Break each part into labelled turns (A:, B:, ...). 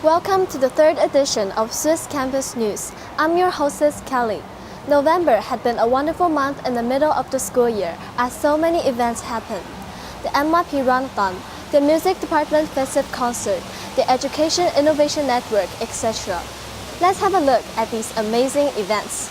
A: Welcome to the third edition of SWIS Campus News. I'm your hostess, Kelly. November had been a wonderful month in the middle of the school year as so many events happened. The NYP Runathon, the Music Department Festive Concert, the Education Innovation Network, etc. Let's have a look at these amazing events.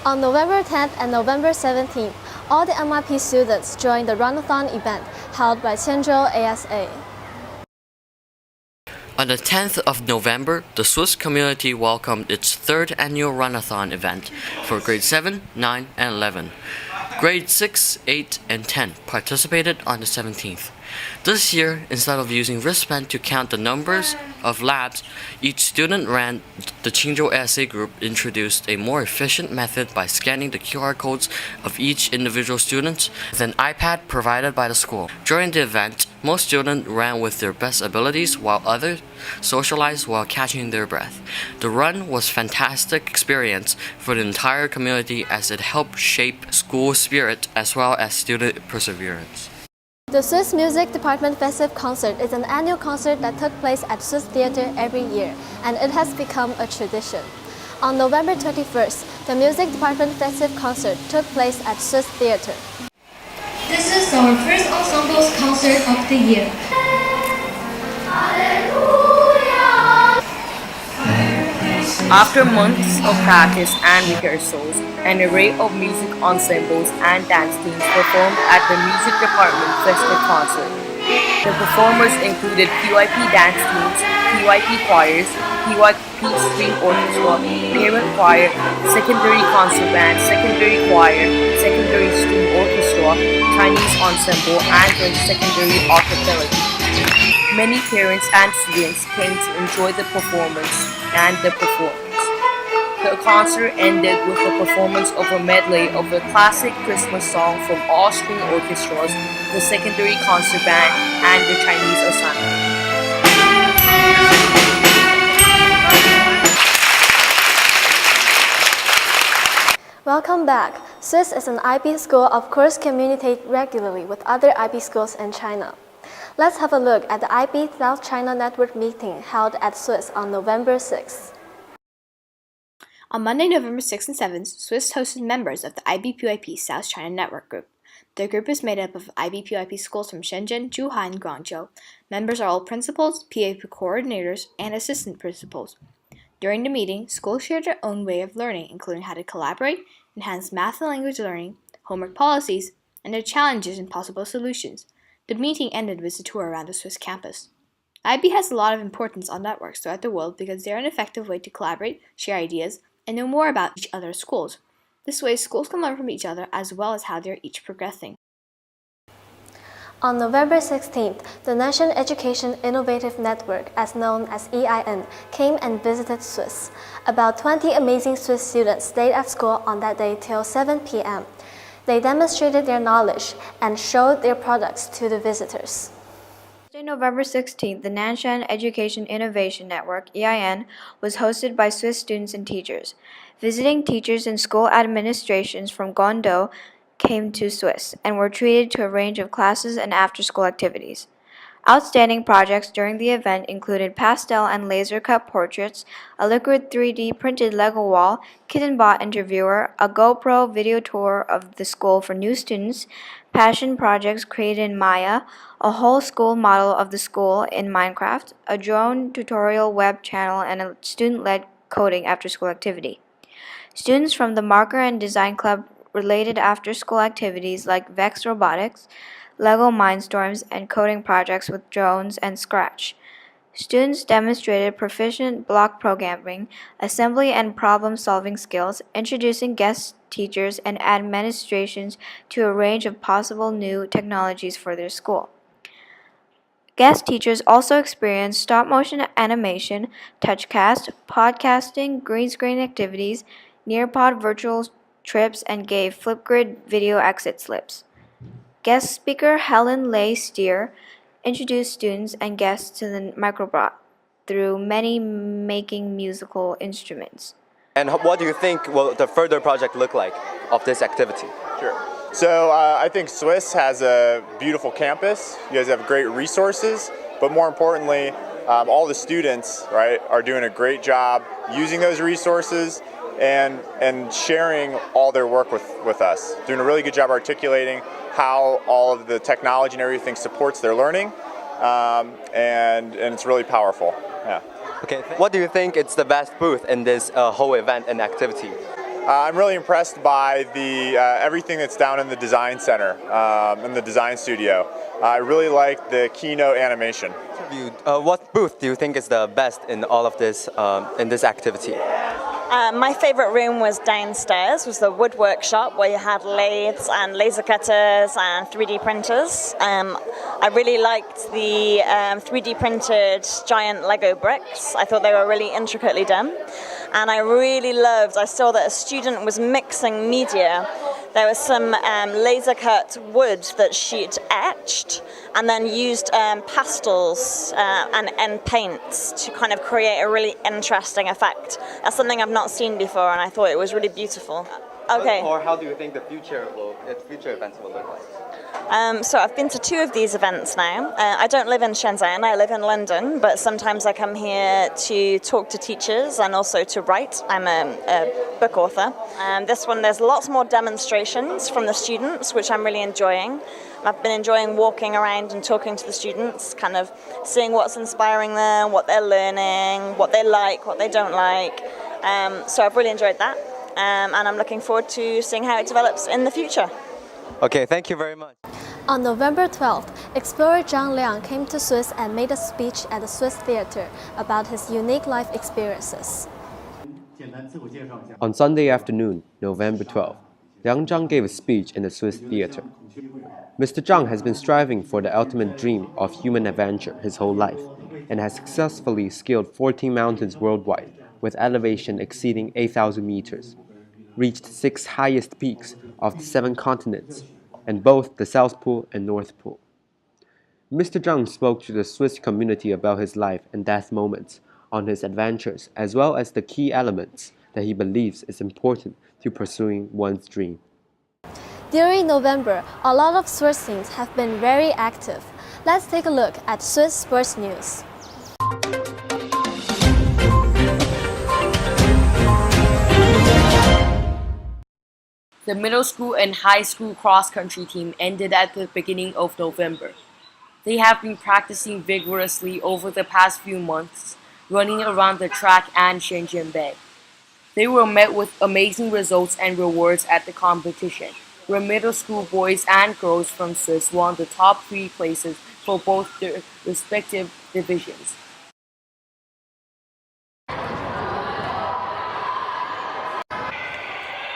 A: On November 10th and November 17th, all the NYP students joined the Runathon event held by Qianzhou ASA.
B: On the 10th of November, the SWIS community welcomed its third annual Runathon event for grade 7, 9, and 11. Grades 6, 8, and 10 participated on the 17th. This year, instead of using wristband to count the numbers of laps each student ran, the Qingzhou ASA group introduced a more efficient method by scanning the QR codes of each individual student with an iPad provided by the school. During the event, most students ran with their best abilities while others socialized while catching their breath. The run was a fantastic experience for the entire community as it helped shape school spirit as well as student perseverance.
A: The SWIS Music Department Festive Concert is an annual concert that took place at SWIS Theater every year, and it has become a tradition. On November 31st, the Music Department Festive Concert took place at SWIS Theater.
C: This is our first ensembles concert of the year.
D: After months of practice and rehearsals, an array of music ensembles and dance teams performed at the Music Department Festive Concert. The performers included PYP dance teams, PYP choirs, PYP string orchestra, parent choir, secondary concert band, secondary choir, secondary string orchestra, Chinese ensemble, and the secondary a cappella. Many parents and students came to enjoy the performance and the performance. The concert ended with a performance of a medley of the classic Christmas song from all string orchestras, the secondary concert band, and the Chinese ensemble.
A: Welcome back. SWIS is an IB school of course communicate regularly with other IB schools in China. Let's have a look at the IB South China Network meeting held at SWIS on November 6th.
E: On Monday, November 6th and 7th, SWIS hosted members of the IBPYP South China Network Group. The group is made up of IBPYP schools from Shenzhen, Zhuhai, and Guangzhou. Members are all principals, PAP coordinators, and assistant principals. During the meeting, schools shared their own way of learning, including how to collaborate, enhance math and language learning, homework policies, and their challenges and possible solutions. The meeting ended with a tour around the SWIS campus. IB has a lot of importance on networks throughout the world because they are an effective way to collaborate, share ideas, and know more about each other's schools. This way, schools can learn from each other as well as how they are each progressing.
A: On November 16th, the National Education Innovative Network, as known as EIN, came and visited SWIS. About 20 amazing SWIS students stayed at school on that day till 7 p.m. They demonstrated their knowledge and showed their products to the visitors.
F: On November 16th, the Nanshan Education Innovation Network, EIN, was hosted by SWIS students and teachers. Visiting teachers and school administrations from Guangdong came to SWIS and were treated to a range of classes and after-school activities. Outstanding projects during the event included pastel and laser cut portraits, a liquid 3D printed Lego wall, KittenBot interviewer, a GoPro video tour of the school for new students, passion projects created in Maya, a whole school model of the school in Minecraft, a drone tutorial web channel, and a student-led coding after-school activity. Students from the Marker and Design Club related after-school activities like Vex Robotics, Lego Mindstorms, and coding projects with drones and Scratch. Students demonstrated proficient block programming, assembly and problem-solving skills, introducing guest teachers and administrations to a range of possible new technologies for their school. Guest teachers also experienced stop-motion animation, touchcast, podcasting, green screen activities, Nearpod virtual trips, and gave Flipgrid video exit slips. Guest speaker Helen Leigh introduced students and guests to the microbot through many making musical instruments.
G: And what do you think will the further project look like of this activity?
H: Sure. So I think SWIS has a beautiful campus. You guys have great resources, but more importantly, all the students, right, are doing a great job using those resources and sharing all their work with us. Doing a really good job articulating how all of the technology and everything supports their learning, and it's really powerful. Yeah.
G: Okay. What do you think is the best booth in this whole event and activity?
H: I'm really impressed by the everything that's down in the design center, in the design studio. I really like the keynote animation.
G: What booth do you think is the best in all of this in this activity?
I: My favourite room was downstairs, was the wood workshop where you had lathes and laser cutters and 3D printers. I really liked the 3D printed giant Lego bricks. I thought they were really intricately done. And I really loved, I saw that a student was mixing media. There was some laser cut wood that she'd etched and then used pastels and paints to kind of create a really interesting effect. That's something I've not seen before, and I thought it was really beautiful. Okay.
G: Or how do you think the future events will look like?
I: So I've been to 2 of these events now. I don't live in Shenzhen, I live in London, but sometimes I come here to talk to teachers and also to write. I'm a book author. This one, there's lots more demonstrations from the students, which I'm really enjoying. I've been enjoying walking around and talking to the students, kind of seeing what's inspiring them, what they're learning, what they like, what they don't like. So I've really enjoyed that, and I'm looking forward to seeing how it develops in the future.
G: Okay, thank you very much.
A: On November 12th, explorer Zhang Liang came to SWIS and made a speech at the SWIS Theater about his unique life experiences.
J: On Sunday afternoon, November 12th, Liang Zhang gave a speech in the SWIS Theater. Mr. Zhang has been striving for the ultimate dream of human adventure his whole life and has successfully scaled 14 mountains worldwide with elevation exceeding 8,000 meters, reached 6 highest peaks of the 7 continents, and both the South Pole and North Pole. Mr. Zhang spoke to the SWIS community about his life and death moments on his adventures, as well as the key elements that he believes is important to pursuing one's dream.
A: During November, a lot of SWIS teams have been very active. Let's take a look at SWIS sports news.
D: The middle school and high school cross-country team ended at the beginning of November. They have been practicing vigorously over the past few months, running around the track and Shenzhen Bay. They were met with amazing results and rewards at the competition, where middle school boys and girls from SWIS won the top 3 places for both their respective divisions.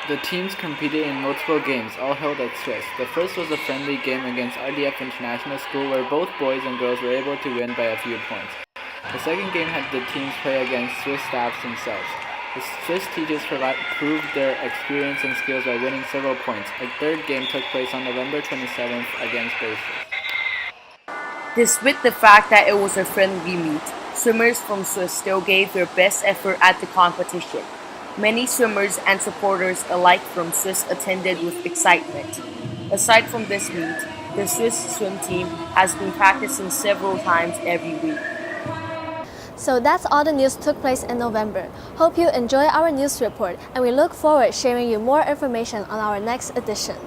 K: The teams competed in multiple games, all held at SWIS. The first was a friendly game against RDF International School, where both boys and girls were able to win by a few points. The second game had the teams play against SWIS staffs themselves. The SWIS teachers proved their experience and skills by winning several points. A third game took place on November 27th against Basis.
D: Despite the fact that it was a friendly meet, swimmers from SWIS still gave their best effort at the competition. Many swimmers and supporters alike from SWIS attended with excitement. Aside from this meet, the SWIS swim team has been practicing several times every week.
A: So that's all the news took place in November. Hope you enjoy our news report, and we look forward sharing you more information on our next edition.